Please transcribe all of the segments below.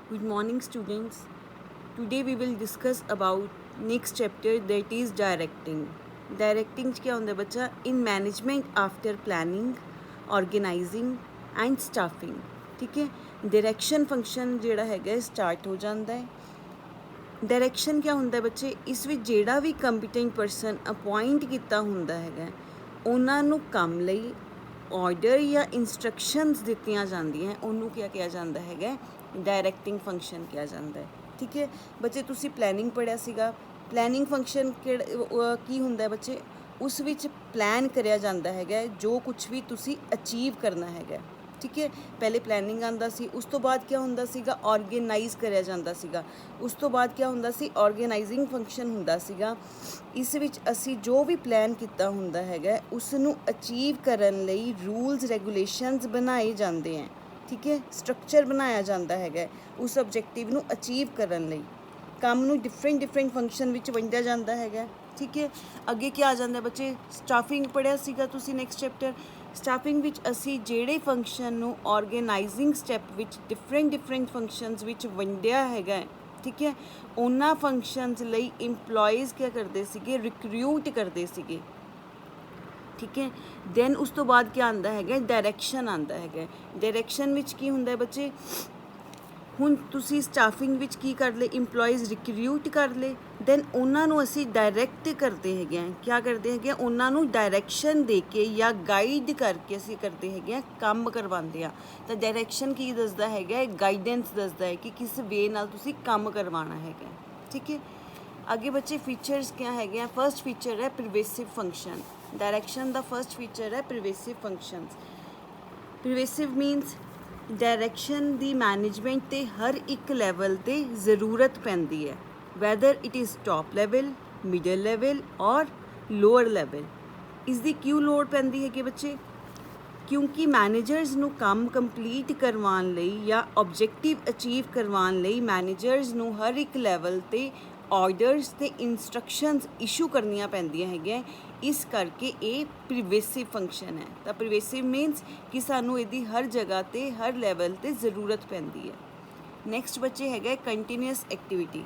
Good morning, students. Today we will discuss about next chapter, that is directing. Directing क्या होता है बच्चा? In management after planning, organizing and staffing. ठीक है, direction function ਜਿਹੜਾ ਹੈਗਾ स्टार्ट हो ਜਾਂਦਾ है। डायरेक्शन क्या ਹੁੰਦਾ ਬੱਚੇ? ਇਸ ਵਿੱਚ ਜਿਹੜਾ ਵੀ ਕੰਪੀਟੈਂਟ ਪਰਸਨ ਅਪਾਇੰਟ ਕੀਤਾ ਹੁੰਦਾ ਹੈਗਾ ਉਹਨਾਂ ਨੂੰ ਕੰਮ ਲਈ ਆਰਡਰ ਜਾਂ ਇਨਸਟਰਕਸ਼ਨਸ ਦਿੱਤੀਆਂ ਜਾਂਦੀਆਂ ਉਹਨੂੰ ਕੀ ਕਿਹਾ ਜਾਂਦਾ ਹੈਗਾ? ਡਾਇਰੈਕਟਿੰਗ ਫੰਕਸ਼ਨ ਕਿਹਾ ਜਾਂਦਾ ਹੈ। ਠੀਕ ਹੈ ਬੱਚੇ, ਤੁਸੀਂ ਪਲੈਨਿੰਗ ਪੜ੍ਹਿਆ ਸੀਗਾ। ਪਲੈਨਿੰਗ ਫੰਕਸ਼ਨ ਕੀ ਹੁੰਦਾ ਬੱਚੇ? ਉਸ ਵਿੱਚ ਪਲਾਨ ਕਰਿਆ ਜਾਂਦਾ ਹੈਗਾ ਜੋ ਕੁਛ ਵੀ ਤੁਸੀਂ ਅਚੀਵ ਕਰਨਾ ਹੈਗਾ। ਠੀਕ ਹੈ, ਪਹਿਲੇ ਪਲੈਨਿੰਗ ਆਉਂਦਾ ਸੀ, ਉਸ ਤੋਂ ਬਾਅਦ ਕਿਆ ਹੁੰਦਾ ਸੀਗਾ? ਆਰਗੇਨਾਈਜ਼ ਕਰਿਆ ਜਾਂਦਾ ਸੀਗਾ। ਉਸ ਤੋਂ ਬਾਅਦ ਕਿਆ ਹੁੰਦਾ ਸੀ? ਆਰਗੇਨਾਈਜ਼ਿੰਗ ਫੰਕਸ਼ਨ ਹੁੰਦਾ ਸੀਗਾ। ਇਸ ਵਿੱਚ ਅਸੀਂ ਜੋ ਵੀ ਪਲਾਨ ਕੀਤਾ ਹੁੰਦਾ ਹੈਗਾ ਉਸ ਨੂੰ ਅਚੀਵ ਕਰਨ ਲਈ ਰੂਲਸ ਰੈਗੂਲੇਸ਼ਨਸ ਬਣਾਏ ਜਾਂਦੇ ਹੈ। ਠੀਕ ਹੈ, ਸਟਰਕਚਰ ਬਣਾਇਆ ਜਾਂਦਾ ਹੈਗਾ ਉਸ ਆਬਜੈਕਟਿਵ ਨੂੰ ਅਚੀਵ ਕਰਨ ਲਈ। ਕੰਮ ਨੂੰ ਡਿਫਰੈਂਟ ਫੰਕਸ਼ਨ ਵਿੱਚ ਵੰਡਿਆ ਜਾਂਦਾ ਹੈਗਾ। ਠੀਕ ਹੈ, ਅੱਗੇ ਕੀ ਆ ਜਾਂਦਾ ਬੱਚੇ? ਸਟਾਫਿੰਗ ਪੜ੍ਹਿਆ ਸੀਗਾ ਤੁਸੀਂ ਨੈਕਸਟ ਚੈਪਟਰ। ਸਟਾਫਿੰਗ ਵਿੱਚ ਅਸੀਂ ਜਿਹੜੇ ਫੰਕਸ਼ਨ ਨੂੰ ਆਰਗੇਨਾਈਜ਼ਿੰਗ ਸਟੈਪ ਵਿੱਚ ਡਿਫਰੈਂਟ ਫੰਕਸ਼ਨਸ ਵਿੱਚ ਵੰਡਿਆ ਹੈਗਾ, ਠੀਕ ਹੈ, ਉਹਨਾਂ ਫੰਕਸ਼ਨਸ ਲਈ ਇੰਪਲੋਈਜ਼ ਕਿਆ ਕਰਦੇ ਸੀਗੇ? ਰਿਕਰੂਟ ਕਰਦੇ ਸੀਗੇ। ਠੀਕ ਹੈ, ਦੈਨ ਉਸ ਤੋਂ ਬਾਅਦ ਕੀ ਆਉਂਦਾ ਹੈਗਾ? ਡਾਇਰੈਕਸ਼ਨ ਆਉਂਦਾ ਹੈਗਾ। ਡਾਇਰੈਕਸ਼ਨ ਵਿੱਚ ਕੀ ਹੁੰਦਾ ਬੱਚੇ? ਹੁਣ ਤੁਸੀਂ ਸਟਾਫਿੰਗ ਵਿੱਚ ਕੀ ਕਰ ਲਏ? ਇੰਪਲੋਈਜ਼ ਰਿਕਰੂਟ ਕਰ ਲਏ, ਦੈਨ ਉਹਨਾਂ ਨੂੰ ਅਸੀਂ ਡਾਇਰੈਕਟ ਕਰਦੇ ਹੈਗੇ ਹਾਂ। ਕਿਆ ਕਰਦੇ ਹੈਗੇ? ਉਹਨਾਂ ਨੂੰ ਡਾਇਰੈਕਸ਼ਨ ਦੇ ਕੇ ਜਾਂ ਗਾਈਡ ਕਰਕੇ ਅਸੀਂ ਕਰਦੇ ਹੈਗੇ ਹਾਂ, ਕੰਮ ਕਰਵਾਉਂਦੇ ਹਾਂ। ਤਾਂ ਡਾਇਰੈਕਸ਼ਨ ਕੀ ਦੱਸਦਾ ਹੈਗਾ? ਗਾਈਡੈਂਸ ਦੱਸਦਾ ਹੈ ਕਿ ਕਿਸ ਵੇ ਨਾਲ ਤੁਸੀਂ ਕੰਮ ਕਰਵਾਉਣਾ ਹੈਗਾ। ਠੀਕ ਹੈ, ਅੱਗੇ ਬੱਚੇ ਫੀਚਰਸ ਕਿਆ ਹੈਗੇ ਆ? ਫਸਟ ਫੀਚਰ ਹੈ ਪਰਵੇਸਿਵ ਫੰਕਸ਼ਨ। ਡਾਇਰੈਕਸ਼ਨ ਦਾ ਫਸਟ ਫੀਚਰ ਹੈ ਪਰਵੇਸਿਵ ਫੰਕਸ਼ਨਸ। ਪਰਵੇਸਿਵ ਮੀਨਸ ਡਾਇਰੈਕਸ਼ਨ ਦੀ ਮੈਨੇਜਮੈਂਟ 'ਤੇ ਹਰ ਇੱਕ ਲੈਵਲ 'ਤੇ ਜ਼ਰੂਰਤ ਪੈਂਦੀ ਹੈ, whether it is top level, middle level ਔਰ ਲੋਅਰ ਲੈਵਲ। ਇਸ ਦੀ ਕਿਉਂ ਲੋੜ ਪੈਂਦੀ ਹੈ ਕਿ ਬੱਚੇ? ਕਿਉਂਕਿ ਮੈਨੇਜਰਸ ਨੂੰ ਕੰਮ ਕੰਪਲੀਟ ਕਰਵਾਉਣ ਲਈ ਜਾਂ ਆਬਜੈਕਟਿਵ ਅਚੀਵ ਕਰਵਾਉਣ ਲਈ ਮੈਨੇਜਰਸ ਨੂੰ ਹਰ ਇੱਕ ਲੈਵਲ 'ਤੇ ਆਰਡਰਸ ਅਤੇ ਇੰਸਟਰਕਸ਼ਨਸ ਇਸ਼ੂ ਕਰਨੀਆਂ ਪੈਂਦੀਆਂ ਹੈਗੀਆਂ। ਇਸ ਕਰਕੇ ਇਹ ਪਰਵੇਸਿਵ ਫੰਕਸ਼ਨ ਹੈ। ਤਾਂ ਪਰਵੇਸਿਵ ਮੀਨਸ ਕਿ ਸਾਨੂੰ ਇਹਦੀ ਹਰ ਜਗ੍ਹਾ 'ਤੇ ਹਰ ਲੈਵਲ 'ਤੇ ਜ਼ਰੂਰਤ ਪੈਂਦੀ ਹੈ। ਨੈਕਸਟ ਬੱਚੇ ਹੈਗਾ ਕੰਟੀਨਿਊਸ ਐਕਟੀਵਿਟੀ।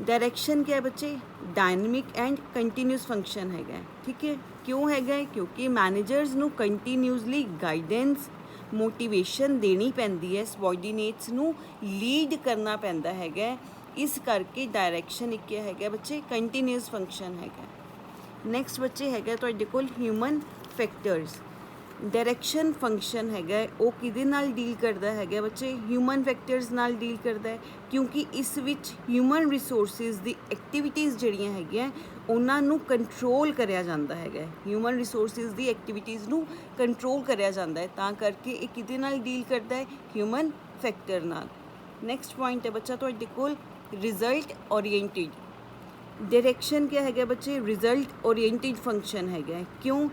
ਡਾਇਰੈਕਸ਼ਨ ਕਿਆ ਹੈ ਬੱਚੇ? ਡਾਇਨਮਿਕ ਐਂਡ ਕੰਟੀਨਿਊਸ ਫੰਕਸ਼ਨ ਹੈਗਾ। ਠੀਕ ਹੈ, ਕਿਉਂ ਹੈਗਾ? ਕਿਉਂਕਿ ਮੈਨੇਜਰਸ ਨੂੰ ਕੰਟੀਨਿਊਸਲੀ ਗਾਈਡੈਂਸ ਮੋਟੀਵੇਸ਼ਨ ਦੇਣੀ ਪੈਂਦੀ ਹੈ, ਸਬੋਰਡੀਨੇਟਸ ਨੂੰ ਲੀਡ ਕਰਨਾ ਪੈਂਦਾ ਹੈਗਾ। ਇਸ ਕਰਕੇ ਡਾਇਰੈਕਸ਼ਨ ਇੱਕ ਹੈਗਾ ਬੱਚੇ ਕੰਟੀਨਿਊਸ ਫੰਕਸ਼ਨ ਹੈਗਾ। ਨੈਕਸਟ ਬੱਚੇ ਹੈਗਾ ਤੁਹਾਡੇ ਕੋਲ ਹਿਊਮਨ ਫੈਕਟਰਸ। ਡਾਇਰੈਕਸ਼ਨ ਫੰਕਸ਼ਨ ਹੈਗਾ ਉਹ ਕਿਹਦੇ ਨਾਲ ਡੀਲ ਕਰਦਾ ਹੈਗਾ ਬੱਚੇ? ਹਿਊਮਨ ਫੈਕਟਰਸ ਨਾਲ ਡੀਲ ਕਰਦਾ ਹੈ, ਕਿਉਂਕਿ ਇਸ ਵਿੱਚ ਹਿਊਮਨ ਰਿਸੋਰਸਿਸ ਦੀ ਐਕਟੀਵਿਟੀਜ਼ ਜਿਹੜੀਆਂ ਹੈਗੀਆਂ ਉਹਨਾਂ ਨੂੰ ਕੰਟਰੋਲ ਕਰਿਆ ਜਾਂਦਾ ਹੈਗਾ। ਹਿਊਮਨ ਰਿਸੋਰਸਿਸ ਦੀ ਐਕਟੀਵਿਟੀਜ਼ ਨੂੰ ਕੰਟਰੋਲ ਕਰਿਆ ਜਾਂਦਾ ਹੈ, ਤਾਂ ਕਰਕੇ ਇਹ ਕਿਹਦੇ ਨਾਲ ਡੀਲ ਕਰਦਾ ਹੈ? ਹਿਊਮਨ ਫੈਕਟਰ ਨਾਲ। ਨੈਕਸਟ ਪੁਆਇੰਟ ਹੈ ਬੱਚਾ ਤੁਹਾਡੇ ਕੋਲ ਰਿਜ਼ਲਟ ਓਰੀਐਂਟਿਡ। ਡਾਇਰੈਕਸ਼ਨ ਕਿਆ ਹੈਗਾ ਬੱਚੇ? ਰਿਜ਼ਲਟ ਓਰੀਐਂਟਿਡ ਫੰਕਸ਼ਨ ਹੈਗਾ। ਕਿਉਂ?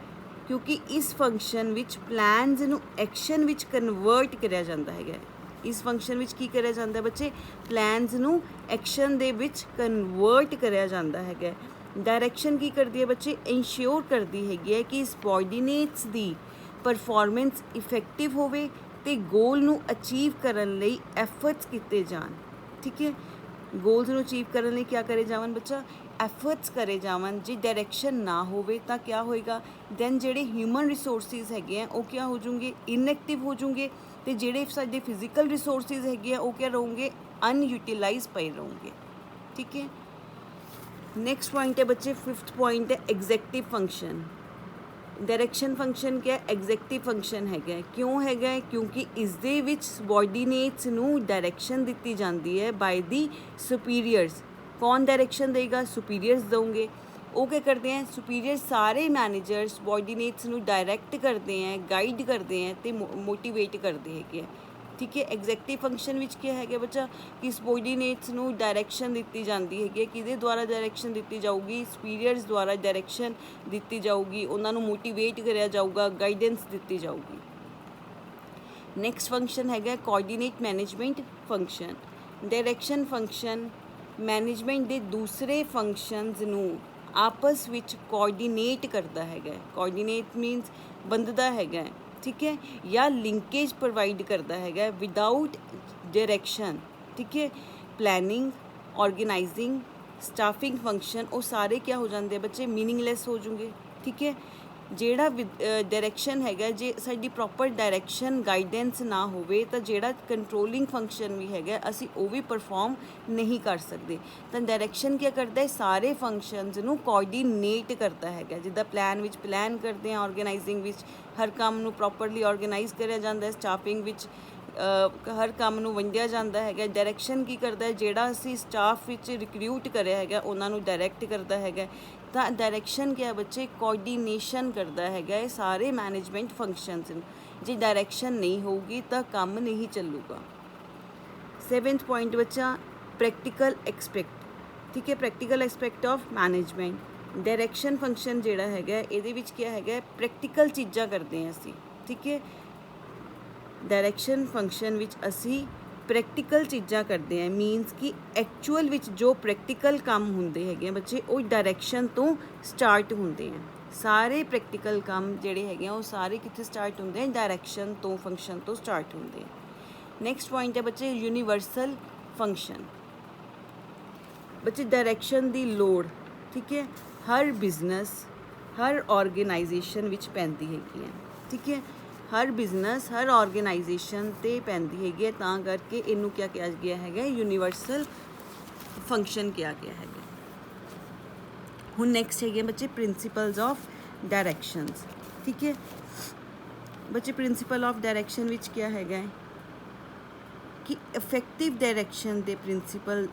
ਕਿਉਂਕਿ ਇਸ ਫੰਕਸ਼ਨ ਵਿੱਚ ਪਲਾਨਸ ਨੂੰ ਐਕਸ਼ਨ ਵਿੱਚ ਕਨਵਰਟ ਕਰਿਆ ਜਾਂਦਾ ਹੈਗਾ। ਇਸ ਫੰਕਸ਼ਨ ਵਿੱਚ ਕੀ ਕਰਿਆ ਜਾਂਦਾ ਬੱਚੇ? ਪਲਾਨਸ ਨੂੰ ਐਕਸ਼ਨ ਦੇ ਵਿੱਚ ਕਨਵਰਟ ਕਰਿਆ ਜਾਂਦਾ ਹੈਗਾ। ਡਾਇਰੈਕਸ਼ਨ ਕੀ ਕਰਦੀ ਹੈ ਬੱਚੇ? ਇੰਸ਼ੋਰ ਕਰਦੀ ਹੈਗੀ ਹੈ ਕਿ ਸਬੋਰਡੀਨੇਟਸ ਦੀ ਪਰਫਾਰਮੈਂਸ ਇਫੈਕਟਿਵ ਹੋਵੇ ਅਤੇ ਗੋਲ ਨੂੰ ਅਚੀਵ ਕਰਨ ਲਈ ਐਫਰਟਸ ਕੀਤੇ ਜਾਣ। ਠੀਕ ਹੈ, ਗੋਲਸ ਨੂੰ ਅਚੀਵ ਕਰਨ ਲਈ ਕਿਆ ਕਰੇ ਜਾਵਣ ਬੱਚਾ? ਐਫਰਟਸ ਕਰੇ ਜਾਵਣ। ਜੇ ਡਾਇਰੈਕਸ਼ਨ ਨਾ ਹੋਵੇ ਤਾਂ ਕਿਆ ਹੋਏਗਾ? ਦੈਨ ਜਿਹੜੇ ਹਿਊਮਨ ਰਿਸੋਰਸਿਸ ਹੈਗੇ ਆ ਉਹ ਕਿਆ ਹੋ ਜੂਗੇ? ਇਨਐਕਟਿਵ ਹੋ ਜੂਗੇ, ਅਤੇ ਜਿਹੜੇ ਸਾਡੇ ਫਿਜ਼ੀਕਲ ਰਿਸੋਰਸਿਸ ਹੈਗੇ ਆ ਉਹ ਕਿਆ ਰਹੂੰਗੇ? ਅਨਯੂਟੀਲਾਈਜ਼ ਪਏ ਰਹੂੰਗੇ। ਠੀਕ ਹੈ, ਨੈਕਸਟ ਪੁਆਇੰਟ ਹੈ ਬੱਚੇ ਫਿਫਥ ਪੁਆਇੰਟ ਹੈ ਐਗਜ਼ੈਕਟਿਵ ਫੰਕਸ਼ਨ। ਡਾਇਰੈਕਸ਼ਨ ਫੰਕਸ਼ਨ ਕਿਆ? ਐਗਜ਼ੈਕਟਿਵ ਫੰਕਸ਼ਨ ਹੈਗਾ। ਕਿਉਂ ਹੈਗਾ? ਕਿਉਂਕਿ ਇਸ ਦੇ ਵਿੱਚ ਸਬੋਰਡੀਨੇਟਸ ਨੂੰ ਡਾਇਰੈਕਸ਼ਨ ਦਿੱਤੀ ਜਾਂਦੀ ਹੈ ਬਾਈ ਦੀ ਸੁਪੀਰੀਅਰਸ। ਕੌਣ ਡਾਇਰੈਕਸ਼ਨ ਦੇਗਾ? ਸੁਪੀਰੀਅਰਸ ਦੇਣਗੇ। ਉਹ ਕੀ ਕਰਦੇ ਹੈ? ਸੁਪੀਰੀਅਰ ਸਾਰੇ ਮੈਨੇਜਰ ਸਬੋਰਡੀਨੇਟਸ ਨੂੰ ਡਾਇਰੈਕਟ ਕਰਦੇ ਹੈ, ਗਾਈਡ ਕਰਦੇ ਹੈ ਅਤੇ ਮੋਟੀਵੇਟ ਕਰਦੇ ਹੈਗੇ ਹੈ। ਠੀਕ ਹੈ, ਐਗਜ਼ੈਕਟਿਵ ਫੰਕਸ਼ਨ ਵਿੱਚ ਕੀ ਹੈਗਾ ਬੱਚਾ? ਕਿ ਸਬੋਰਡੀਨੇਟਸ ਨੂੰ ਡਾਇਰੈਕਸ਼ਨ ਦਿੱਤੀ ਜਾਂਦੀ ਹੈਗੀ ਹੈ। ਕਿਹਦੇ ਦੁਆਰਾ ਡਾਇਰੈਕਸ਼ਨ ਦਿੱਤੀ ਜਾਊਗੀ? ਸੁਪੀਰੀਅਰਸ ਦੁਆਰਾ ਡਾਇਰੈਕਸ਼ਨ ਦਿੱਤੀ ਜਾਊਗੀ। ਉਹਨਾਂ ਨੂੰ ਮੋਟੀਵੇਟ ਕਰਿਆ ਜਾਊਗਾ, ਗਾਈਡੈਂਸ ਦਿੱਤੀ ਜਾਊਗੀ। ਨੈਕਸਟ ਫੰਕਸ਼ਨ ਹੈਗਾ coordinate management function. Direction function management ਦੇ ਦੂਸਰੇ ਫੰਕਸ਼ਨਸ ਨੂੰ ਆਪਸ ਵਿੱਚ ਕੋਆਰਡੀਨੇਟ ਕਰਦਾ ਹੈਗਾ। ਕੋਆਰਡੀਨੇਟ ਮੀਨਸ ਬੰਧਦਾ ਹੈਗਾ। ठीक है, या लिंकेज प्रोवाइड करता है विदाउट डायरैक्शन। ठीक है, प्लैनिंग, ऑर्गेनाइजिंग, स्टाफिंग फंक्शन वो सारे क्या हो जाते हैं बच्चे, मीनिंगलैस हो जाएंगे। ठीक है, ਜਿਹੜਾ डायरैक्शन हैगा जे साडी प्रॉपर डायरैक्शन गाइडेंस ना होवे तो ਜਿਹੜਾ कंट्रोलिंग फंक्शन भी हैगा ਅਸੀਂ ਉਹ भी परफॉर्म नहीं कर सकते। तो डायरैक्शन क्या करता है, सारे फंक्शनस ਨੂੰ कोआर्डीनेट करता हैगा। जिद्दां प्लान विच प्लान करते हैं, ऑर्गेनाइजिंग विच हर काम ਨੂੰ प्रॉपरली ऑर्गेनाइज करिया जाता है, स्टाफिंग विच हर काम ਨੂੰ ਵੰਡਿਆ ਜਾਂਦਾ ਹੈਗਾ। डायरैक्शन की करता है, ਜਿਹੜਾ ਅਸੀਂ ਸਟਾਫ ਵਿੱਚ ਰਿਕਰੂਟ ਕਰਿਆ ਹੈਗਾ ਉਹਨਾਂ ਨੂੰ डायरैक्ट करता हैगा। ਤਾਂ डायरैक्शन क्या बच्चे, कोआर्डीनेशन करता हैगा ਇਹ ਸਾਰੇ मैनेजमेंट फंक्शनस ਨੂੰ। ਜੇ डायरैक्शन नहीं होगी तो काम नहीं ਚੱਲੂਗਾ। 7th पॉइंट बच्चा प्रैक्टिकल एक्सपैक्ट। ठीक है, practical expect of management. Direction function ਜਿਹੜਾ ਹੈਗਾ ਇਹਦੇ ਵਿੱਚ क्या हैगा, प्रैक्टिकल चीज़ां करते हैं ਅਸੀਂ। ठीक है, डायरैक्शन फंक्शन विच असी प्रैक्टिकल चीज़ां करते हैं, मीनस कि एक्चुअल विच जो प्रैक्टिकल काम होंदे हैगे बच्चे वो डायरैक्शन तो स्टार्ट होंदे हैं। सारे प्रैक्टिकल काम जिहड़े हैगे वो सारे कित्थे स्टार्ट होंदे हैं, डायरैक्शन तो फंक्शन तो स्टार्ट होंदे हैं। नैक्सट पॉइंट है बच्चे यूनीवर्सल फंक्शन। बच्चे डायरैक्शन दी लोड़, ठीक है, हर बिजनेस हर ऑर्गेनाइजेशन विच पैंदी हैगी है। ठीक है, हर बिजनेस हर ऑर्गेनाइजेशन ते पैंदी हैगी है, तां करके इनू क्या किया गया है, यूनीवर्सल फंक्शन किया गया है। हुण नैक्सट है बच्चे प्रिंसिपल्स ऑफ डायरैक्शनस। ठीक है बच्चे, प्रिंसिपल ऑफ डायरैक्शन विच क्या है कि इफेक्टिव डायरैक्शन दे प्रिंसिपल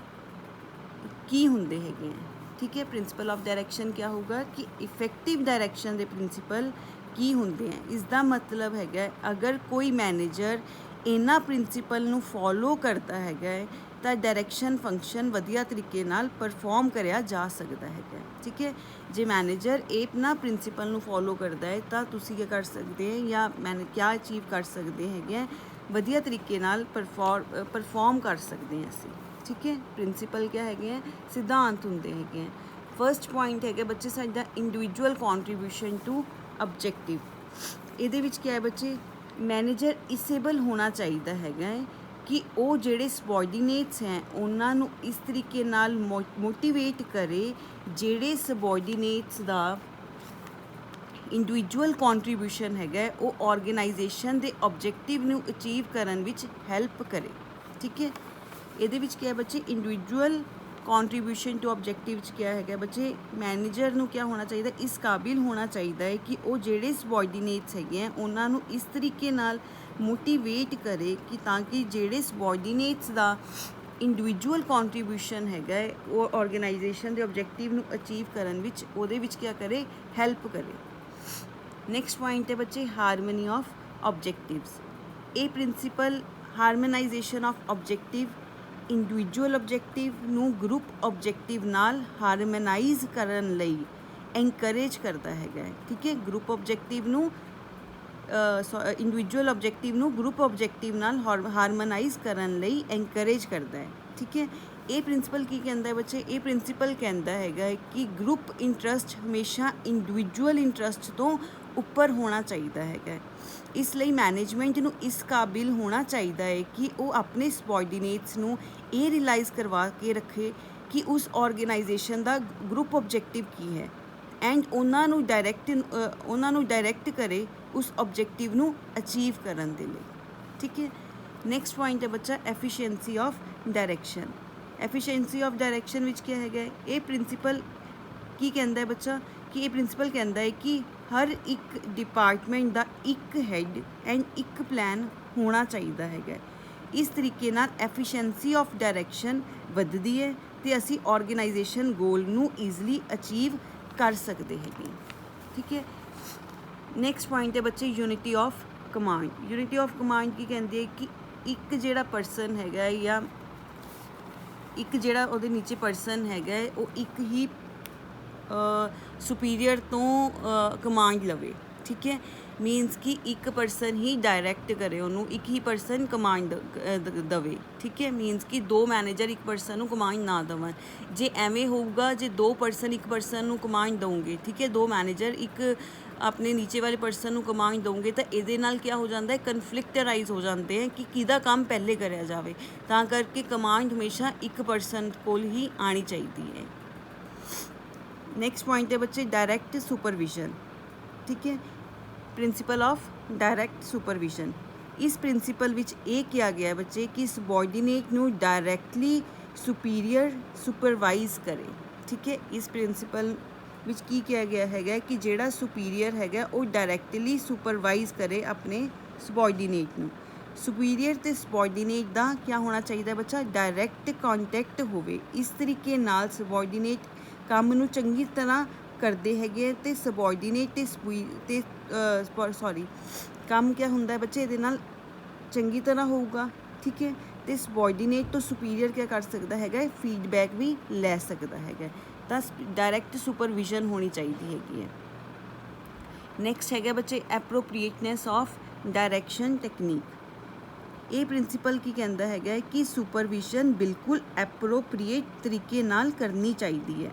की हुंदे हैगे हैं। ठीक है, प्रिंसिपल ऑफ डायरैक्शन क्या होगा कि इफेक्टिव डायरैक्शन दे प्रिंसिपल की होंदे हैं। इसका मतलब है अगर कोई मैनेजर इन्हां प्रिंसिपल नूं फॉलो करता है तो डायरैक्शन फंक्शन वधिया तरीके नाल परफॉर्म करया जा सकता है। ठीक है, जे मैनेजर इन्हां प्रिंसिपल नूं फॉलो करता है तो तुसीं क्या कर सकते हैं या मैंने क्या अचीव कर सकते हैं, वधिया तरीके नाल परफॉर्म कर सकते हैं असीं। ठीक है, प्रिंसिपल क्या है, सिद्धांत हुंदे हैं। फर्स्ट पॉइंट है बच्चे साडा इंडिविजुअल कॉन्ट्रीब्यूशन टू ऑब्जेक्टिव। ਇਹਦੇ ਵਿੱਚ क्या है बच्चे, मैनेजर इसेबल होना चाहिए है कि वो ਜਿਹੜੇ सबॉर्डीनेट्स हैं उन्होंने इस तरीके नाल मोटिवेट करे ਜਿਹੜੇ सबॉर्डीनेट्स ਦਾ इंडिविजुअल कॉन्ट्रीब्यूशन है वो ऑर्गेनाइजेशन के ऑब्जेक्टिव ਨੂੰ अचीव ਕਰਨ ਵਿੱਚ हेल्प करे। ठीक है, ਇਹਦੇ ਵਿੱਚ क्या है बच्चे, इंडिविजुअल कॉन्ट्रीब्यूशन टू ऑब्जेक्टिव क्या है बच्चे, मैनेजर नूं क्या होना चाहिए, इस काबिल होना चाहिए है कि वो जेडे सबॉर्डीनेट्स है उन्होंने इस तरीके नाल मोटिवेट करे कि ताकि जेडे सबॉर्डीनेट्स का इंडिविजुअल कॉन्ट्रीब्यूशन है वो ऑर्गेनाइजेशन के ऑब्जेक्टिव नूं अचीव करन विच उहदे विच क्या करे, हैल्प करे। नैक्सट पॉइंट है बच्चे हारमोनी ऑफ ऑब्जेक्टिव्स। ये principle harmonisation of objective individual objective नूं ग्रुप ऑब्जेक्टिव नाल हारमोनाइज करन लई एनकरेज करता है। ठीक है, ग्रुप ऑब्जेक्टिव नूं इंडिविजुअल ऑब्जेक्टिव नूं ग्रुप ऑब्जेक्टिव नाल हारमोनाइज करन लई एनकरेज करता है। ठीक है, ये प्रिंसिपल की कहता है बच्चे, ये प्रिंसिपल कहता है कि ग्रुप इंटरस्ट हमेशा इंडिविजुअल इंटरस्ट तो ऊपर होना चाहिए है। इसलिए मैनेजमेंट नूं इस काबिल होना चाहिए है कि वो अपने सबॉर्डीनेट्स नूं ये रियलाइज़ करवा के रखे कि उस ऑर्गेनाइजेशन का ग्रुप ऑब्जेक्टिव की है एंड उन्होंने डायरैक्ट करे उस ऑब्जेक्टिव नूं अचीव करन दे लई। ठीक है, नैक्सट पॉइंट है बच्चा efficiency of direction. Efficiency of direction विच क्या है, ये प्रिंसिपल की कहता है बच्चा कि ये प्रिंसिपल कहता है कि हर एक डिपार्टमेंट का एक हैड एंड एक प्लान होना चाहिए है। इस तरीके नाल एफिशिएंसी ऑफ डायरैक्शन वधदी है तो असी ऑर्गेनाइजेशन गोल नूं ईजली अचीव कर सकते हैं। ठीक है, नैक्सट पॉइंट है बच्चे unity of command. Unity of command की कहती है कि एक जिहड़ा परसन है या एक जिहड़ा उहदे नीचे परसन है वो एक ही सुपीरियर तो कमांड लवे। ठीक है, मीनस कि एक परसन ही डायरैक्ट करे उन्होंने, एक ही परसन कमांड दवे। ठीक है, मीनस कि दो मैनेजर एक परसन नूं कमांड ना देवन। जे एवें होऊगा जे दो परसन एक परसन नूं कमांड देंगे, ठीक है, दो मैनेजर एक ਆਪਣੇ ਨੀਚੇ ਵਾਲੇ ਪਰਸਨ ਨੂੰ ਕਮਾਂਡ ਦੋਗੇ ਤਾਂ ਇਹਦੇ ਨਾਲ ਕੀ ਹੋ ਜਾਂਦਾ ਹੈ, ਕਨਫਲਿਕਟ ਰਾਈਜ਼ ਹੋ ਜਾਂਦੇ ਹੈ ਕਿ ਕਿਹਦਾ ਕੰਮ ਪਹਿਲੇ ਕਰਿਆ ਜਾਵੇ। ਤਾਂ ਕਰਕੇ ਕਮਾਂਡ ਹਮੇਸ਼ਾ ਇੱਕ ਪਰਸਨ ਕੋਲ ਹੀ ਆਣੀ ਚਾਹੀਦੀ ਹੈ। ਨੈਕਸਟ ਪੁਆਇੰਟ ਹੈ ਬੱਚੇ ਡਾਇਰੈਕਟ ਸੁਪਰਵਿਜ਼ਨ। ਠੀਕ ਹੈ, ਪ੍ਰਿੰਸੀਪਲ ਆਫ ਡਾਇਰੈਕਟ ਸੁਪਰਵਿਜ਼ਨ। ਇਸ ਪ੍ਰਿੰਸੀਪਲ ਵਿੱਚ ਇਹ ਕਿਹਾ ਗਿਆ ਬੱਚੇ ਕਿ ਸਬੋਰਡੀਨੇਟ ਨੂੰ ਡਾਇਰੈਕਟਲੀ ਸੁਪੀਰੀਅਰ ਸੁਪਰਵਾਈਜ਼ ਕਰੇ। ਠੀਕ ਹੈ, ਇਸ ਪ੍ਰਿੰਸੀਪਲ ਵਿੱਚ ਕੀ ਕਿਹਾ ਗਿਆ ਹੈਗਾ ਕਿ ਜਿਹੜਾ ਸੁਪੀਰੀਅਰ ਹੈਗਾ ਉਹ ਡਾਇਰੈਕਟਲੀ ਸੁਪਰਵਾਈਜ਼ ਕਰੇ ਆਪਣੇ ਸਬੋਰਡੀਨੇਟ ਨੂੰ। ਸੁਪੀਰੀਅਰ ਅਤੇ ਸਬੋਰਡੀਨੇਟ ਦਾ ਕੀ ਹੋਣਾ ਚਾਹੀਦਾ ਬੱਚਾ, ਡਾਇਰੈਕਟ ਕੰਟੈਕਟ ਹੋਵੇ। ਇਸ ਤਰੀਕੇ ਨਾਲ ਸਬੋਰਡੀਨੇਟ ਕੰਮ ਨੂੰ ਚੰਗੀ ਤਰ੍ਹਾਂ ਕਰਦੇ ਹੈਗੇ ਅਤੇ ਸਬੋਰਡੀਨੇਟ ਤੇ ਕੰਮ ਕੀ ਹੁੰਦਾ ਬੱਚੇ ਇਹਦੇ ਨਾਲ ਚੰਗੀ ਤਰ੍ਹਾਂ ਹੋਊਗਾ। ਠੀਕ ਹੈ, ਅਤੇ ਸਬੋਰਡੀਨੇਟ ਤੋਂ ਸੁਪੀਰੀਅਰ ਕੀ ਕਰ ਸਕਦਾ ਹੈਗਾ, ਫੀਡਬੈਕ ਵੀ ਲੈ ਸਕਦਾ ਹੈਗਾ। ਤਾਂ ਡਾਇਰੈਕਟ ਸੁਪਰਵਿਜ਼ਨ ਹੋਣੀ ਚਾਹੀਦੀ ਹੈਗੀ ਹੈ। ਨੈਕਸਟ ਹੈਗਾ ਬੱਚੇ ਐਪਰੋਪ੍ਰੀਏਟਨੈਸ ਆਫ ਡਾਇਰੈਕਸ਼ਨ ਟੈਕਨੀਕ। ਇਹ ਪ੍ਰਿੰਸੀਪਲ ਕੀ ਕਹਿੰਦਾ ਹੈਗਾ ਕਿ ਸੁਪਰਵਿਜ਼ਨ ਬਿਲਕੁਲ ਐਪਰੋਪ੍ਰੀਏਟ ਤਰੀਕੇ ਨਾਲ ਕਰਨੀ ਚਾਹੀਦੀ ਹੈ।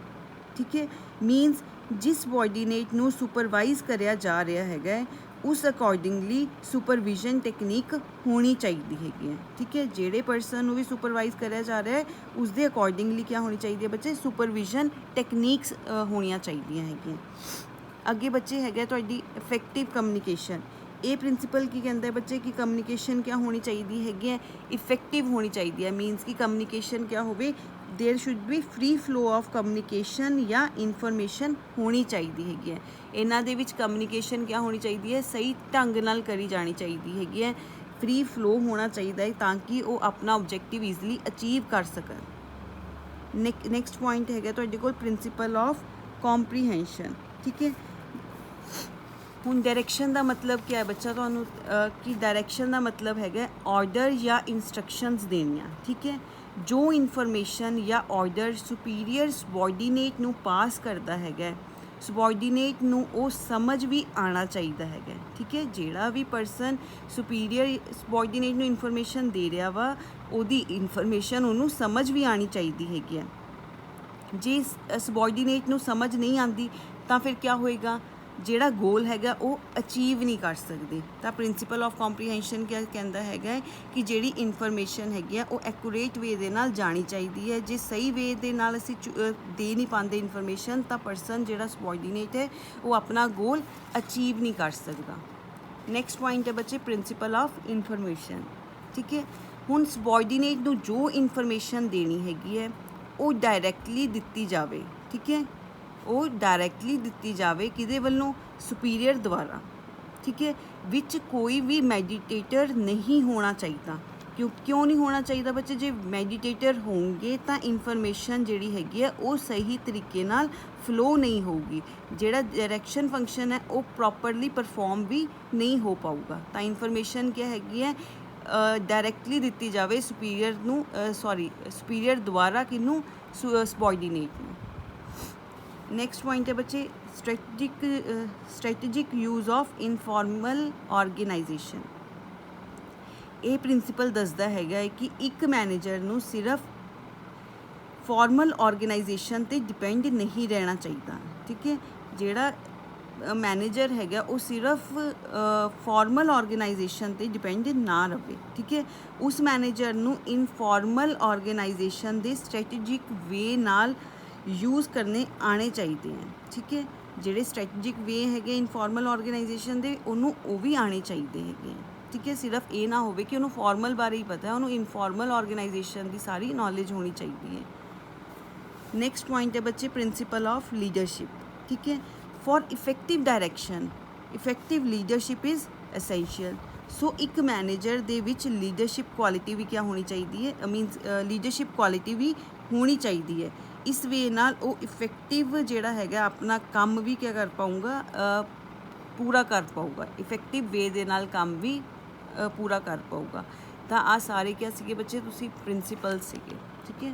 ਠੀਕ ਹੈ, ਮੀਨਸ ਜਿਸ ਸਬੋਰਡੀਨੇਟ ਨੂੰ ਸੁਪਰਵਾਈਜ਼ ਕਰਿਆ ਜਾ ਰਿਹਾ ਹੈਗਾ ਉਸ ਅਕੋਰਡਿੰਗਲੀ ਸੁਪਰਵਿਜ਼ਨ ਟੈਕਨੀਕ ਹੋਣੀ ਚਾਹੀਦੀ ਹੈਗੀ ਹੈ। ਠੀਕ ਹੈ, ਜਿਹੜੇ ਪਰਸਨ ਨੂੰ ਵੀ ਸੁਪਰਵਾਈਜ਼ ਕਰਿਆ ਜਾ ਰਿਹਾ ਹੈ ਉਸ ਦੇ ਅਕੋਰਡਿੰਗਲੀ ਕੀ ਹੋਣੀ ਚਾਹੀਦੀ ਹੈ ਬੱਚੇ, ਸੁਪਰਵਿਜ਼ਨ ਟੈਕਨੀਕਸ ਹੋਣੀਆਂ ਚਾਹੀਦੀਆਂ ਹੈਗੀਆਂ। ਅੱਗੇ ਬੱਚੇ ਹੈਗਾ ਤੁਹਾਡੀ ਇਫੈਕਟਿਵ ਕਮਿਊਨੀਕੇਸ਼ਨ। ਇਹ ਪ੍ਰਿੰਸੀਪਲ ਕੀ ਕਹਿੰਦਾ ਬੱਚੇ ਕਿ ਕਮਿਊਨੀਕੇਸ਼ਨ ਕੀ ਹੋਣੀ ਚਾਹੀਦੀ ਹੈਗੀ ਹੈ, ਇਫੈਕਟਿਵ ਹੋਣੀ ਚਾਹੀਦੀ ਹੈ। ਮੀਨਸ ਕਿ ਕਮਿਊਨੀਕੇਸ਼ਨ ਕੀ ਹੋਵੇ, there should be free flow of communication या इनफॉर्मेशन होनी चाहिए हैगी है। इन्हां दे विच कम्युनिकेशन क्या होनी चाहिए है, सही ढंग नाल करी जानी चाहिए हैगी है, फ्री फ्लो होना चाहिए है ताकि वो अपना ऑब्जेक्टिव ईजली अचीव कर सकन। नैक्सट पॉइंट है तुहाडे कोल प्रिंसीपल ऑफ कॉम्प्रीहेंशन। ठीक है, हुण डायरैक्शन का मतलब क्या है बच्चा तुहानूं कि डायरैक्शन का मतलब है ऑर्डर या इंस्ट्रक्शनस देनियां। ठीक है, जो इनफॉर्मेशन या ऑर्डर सुपीरीयर सबॉर्डीनेट नूं पास करता है सबॉर्डीनेट नूं वो समझ भी आना चाहिए है। ठीक है, जिहड़ा भी परसन सुपीरीयर सबॉर्डीनेट नूं इनफॉर्मेशन दे रहा वा उहदी इनफॉर्मेशन उहनूं समझ भी आनी चाहिए हैगी है। जे सबॉर्डीनेट नूं समझ नहीं आती तो फिर क्या होएगा, ਜਿਹੜਾ ਗੋਲ ਹੈਗਾ ਉਹ ਅਚੀਵ ਨਹੀਂ ਕਰ ਸਕਦੇ। ਤਾਂ ਪ੍ਰਿੰਸੀਪਲ ਆਫ ਕੰਪਰੀਹੈਂਸ਼ਨ ਕੀ ਕਹਿੰਦਾ ਹੈਗਾ ਕਿ ਜਿਹੜੀ ਇਨਫੋਰਮੇਸ਼ਨ ਹੈਗੀ ਆ ਉਹ ਐਕੂਰੇਟ ਵੇ ਦੇ ਨਾਲ ਜਾਣੀ ਚਾਹੀਦੀ ਹੈ। ਜੇ ਸਹੀ ਵੇ ਦੇ ਨਾਲ ਅਸੀਂ ਦੇ ਨਹੀਂ ਪਾਉਂਦੇ ਇਨਫੋਰਮੇਸ਼ਨ ਤਾਂ ਪਰਸਨ ਜਿਹੜਾ ਸਬੋਰਡੀਨੇਟ ਹੈ ਉਹ ਆਪਣਾ ਗੋਲ ਅਚੀਵ ਨਹੀਂ ਕਰ ਸਕਦਾ। ਨੈਕਸਟ ਪੁਆਇੰਟ ਹੈ ਬੱਚੇ ਪ੍ਰਿੰਸੀਪਲ ਆਫ ਇਨਫੋਰਮੇਸ਼ਨ। ਠੀਕ ਹੈ, ਹੁਣ ਸਬੋਰਡੀਨੇਟ ਨੂੰ ਜੋ ਇਨਫੋਰਮੇਸ਼ਨ ਦੇਣੀ ਹੈਗੀ ਹੈ ਉਹ ਡਾਇਰੈਕਟਲੀ ਦਿੱਤੀ ਜਾਵੇ। ਠੀਕ ਹੈ, ਉਹ ਡਾਇਰੈਕਟਲੀ ਦਿੱਤੀ ਜਾਵੇ ਕਿਹਦੇ ਵੱਲੋਂ, ਸੁਪੀਰੀਅਰ ਦੁਆਰਾ। ਠੀਕ ਹੈ, ਵਿੱਚ ਕੋਈ ਵੀ ਮੈਡੀਟੇਟਰ ਨਹੀਂ ਹੋਣਾ ਚਾਹੀਦਾ। ਕਿਉਂ ਨਹੀਂ ਹੋਣਾ ਚਾਹੀਦਾ ਬੱਚੇ, ਜੇ ਮੈਡੀਟੇਟਰ ਹੋਣਗੇ ਤਾਂ ਇਨਫੋਰਮੇਸ਼ਨ ਜਿਹੜੀ ਹੈਗੀ ਹੈ ਉਹ ਸਹੀ ਤਰੀਕੇ ਨਾਲ ਫਲੋ ਨਹੀਂ ਹੋਊਗੀ। ਜਿਹੜਾ ਡਾਇਰੈਕਸ਼ਨ ਫੰਕਸ਼ਨ ਹੈ ਉਹ ਪ੍ਰੋਪਰਲੀ ਪਰਫੋਰਮ ਵੀ ਨਹੀਂ ਹੋ ਪਾਊਗਾ। ਤਾਂ ਇਨਫੋਰਮੇਸ਼ਨ ਕੀ ਹੈਗੀ ਹੈ, ਡਾਇਰੈਕਟਲੀ ਦਿੱਤੀ ਜਾਵੇ ਸੁਪੀਰੀਅਰ ਦੁਆਰਾ ਕਿਹਨੂੰ, ਸਬੋਰਡੀਨੇਟ ਨੂੰ। ਨੈਕਸਟ ਪੁਆਇੰਟ ਹੈ ਬੱਚੇ strategic use of informal organisation. ਇਹ ਪ੍ਰਿੰਸੀਪਲ ਦੱਸਦਾ ਹੈਗਾ ਕਿ ਇੱਕ ਮੈਨੇਜਰ ਨੂੰ ਸਿਰਫ ਫਾਰਮਲ ਆਰਗੇਨਾਈਜੇਸ਼ਨ 'ਤੇ ਡਿਪੈਂਡ ਨਹੀਂ ਰਹਿਣਾ ਚਾਹੀਦਾ। ਠੀਕ ਹੈ, ਜਿਹੜਾ ਮੈਨੇਜਰ ਹੈਗਾ ਉਹ ਸਿਰਫ ਫਾਰਮਲ ਆਰਗੇਨਾਈਜੇਸ਼ਨ 'ਤੇ ਡਿਪੈਂਡ ਨਾ ਰਹੇ। ਠੀਕ ਹੈ, ਉਸ ਮੈਨੇਜਰ ਨੂੰ ਇਨਫੋਰਮਲ ਆਰਗੇਨਾਈਜੇਸ਼ਨ ਦੇ ਸਟ੍ਰੈਟੇਜਿਕ ਵੇ ਨਾਲ ਯੂਜ਼ ਕਰਨੇ ਆਉਣੇ ਚਾਹੀਦੇ ਹੈ। ਠੀਕ ਹੈ, ਜਿਹੜੇ ਸਟ੍ਰੈਟੇਜਿਕ ਵੇ ਹੈਗੇ ਇਨਫੋਰਮਲ ਆਰਗੇਨਾਈਜੇਸ਼ਨ ਦੇ ਉਹਨੂੰ ਉਹ ਵੀ ਆਉਣੇ ਚਾਹੀਦੇ ਹੈਗੇ। ਠੀਕ ਹੈ, ਸਿਰਫ ਇਹ ਨਾ ਹੋਵੇ ਕਿ ਉਹਨੂੰ ਫਾਰਮਲ ਬਾਰੇ ਹੀ ਪਤਾ ਹੈ, ਉਹਨੂੰ ਇਨਫੋਰਮਲ ਆਰਗੇਨਾਈਜੇਸ਼ਨ ਦੀ ਸਾਰੀ ਨੌਲੇਜ ਹੋਣੀ ਚਾਹੀਦੀ ਹੈ। ਨੈਕਸਟ ਪੁਆਇੰਟ ਹੈ ਬੱਚੇ ਪ੍ਰਿੰਸੀਪਲ ਆਫ ਲੀਡਰਸ਼ਿਪ। ਠੀਕ ਹੈ, for effective direction effective leadership is essential. So ਇੱਕ ਮੈਨੇਜਰ ਦੇ ਵਿੱਚ ਲੀਡਰਸ਼ਿਪ ਕੁਆਲਿਟੀ ਵੀ ਕਿਆ ਹੋਣੀ ਚਾਹੀਦੀ ਹੈ, ਮੀਨਸ ਲੀਡਰਸ਼ਿਪ ਕੁਆਲਿਟੀ ਵੀ ਹੋਣੀ ਚਾਹੀਦੀ ਹੈ। ਇਸ ਵੇ ਨਾਲ ਉਹ ਇਫੈਕਟਿਵ ਜਿਹੜਾ ਹੈਗਾ ਆਪਣਾ ਕੰਮ ਵੀ ਕਿਆ ਕਰ ਪਾਊਗਾ, ਪੂਰਾ ਕਰ ਪਾਊਗਾ। ਇਫੈਕਟਿਵ ਵੇ ਦੇ ਨਾਲ ਕੰਮ ਵੀ ਪੂਰਾ ਕਰ ਪਾਊਗਾ। ਤਾਂ ਆਹ ਸਾਰੇ ਕਿਆ ਸੀਗੇ ਬੱਚੇ, ਤੁਸੀਂ ਪ੍ਰਿੰਸੀਪਲ ਸੀਗੇ। ਠੀਕ ਹੈ।